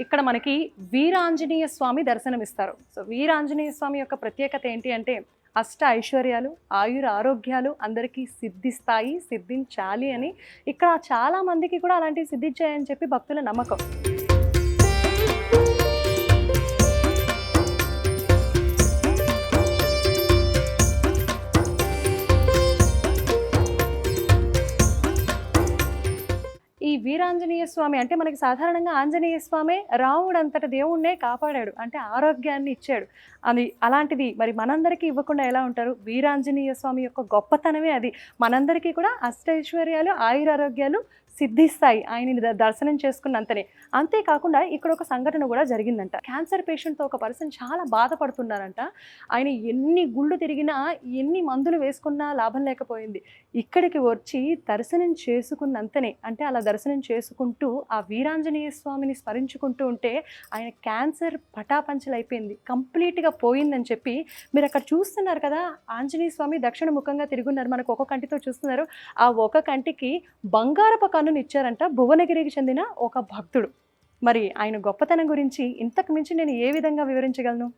ఇక్కడ మనకి వీరాంజనేయ స్వామి దర్శనమిస్తారు. సో వీరాంజనేయ స్వామి యొక్క ప్రత్యేకత ఏంటి అంటే అష్ట ఐశ్వర్యాలు, ఆయుర ఆరోగ్యాలు అందరికీ సిద్ధిస్తాయి, సిద్ధించాలి అని ఇక్కడ చాలా మందికి కూడా అలాంటివి సిద్ధించాయని చెప్పి భక్తుల నమ్మకం. ఈ వీరాంజనేయ స్వామి అంటే మనకి సాధారణంగా ఆంజనేయ స్వామే రాముడు అంతటి దేవుణ్ణే కాపాడాడు, అంటే ఆరోగ్యాన్ని ఇచ్చాడు. అది అలాంటిది మరి మనందరికీ ఇవ్వకుండా ఎలా ఉంటారు? వీరాంజనేయ స్వామి యొక్క గొప్పతనమే అది. మనందరికీ కూడా అష్టైశ్వర్యాలు, ఆయురారోగ్యాలు సిద్ధిస్తాయి ఆయనని దర్శనం చేసుకున్నంతనే. అంతేకాకుండా ఇక్కడ ఒక సంఘటన కూడా జరిగిందంట. క్యాన్సర్ పేషెంట్తో ఒక పర్సన్ చాలా బాధపడుతున్నారంట. ఆయన ఎన్ని గుళ్ళు తిరిగినా, ఎన్ని మందులు వేసుకున్నా లాభం లేకపోయింది. ఇక్కడికి వచ్చి దర్శనం చేసుకున్నంతనే, అంటే అలా దర్శనం చేసుకుంటూ ఆ వీరాంజనేయ స్వామిని స్మరించుకుంటూ ఉంటే ఆయన క్యాన్సర్ పటాపంచలైపోయింది, కంప్లీట్గా పోయిందని చెప్పి మీరు అక్కడ చూస్తున్నారు కదా. ఆంజనేయ స్వామి దక్షిణ ముఖంగా తిరుగున్నారు, మనకు ఒక కంటితో చూస్తున్నారు. ఆ ఒక కంటికి బంగారపు కన్నుని ఇచ్చారంట భువనగిరికి చెందిన ఒక భక్తుడు. మరి ఆయన గొప్పతనం గురించి ఇంతకు మించి నేను ఏ విధంగా వివరించగలను?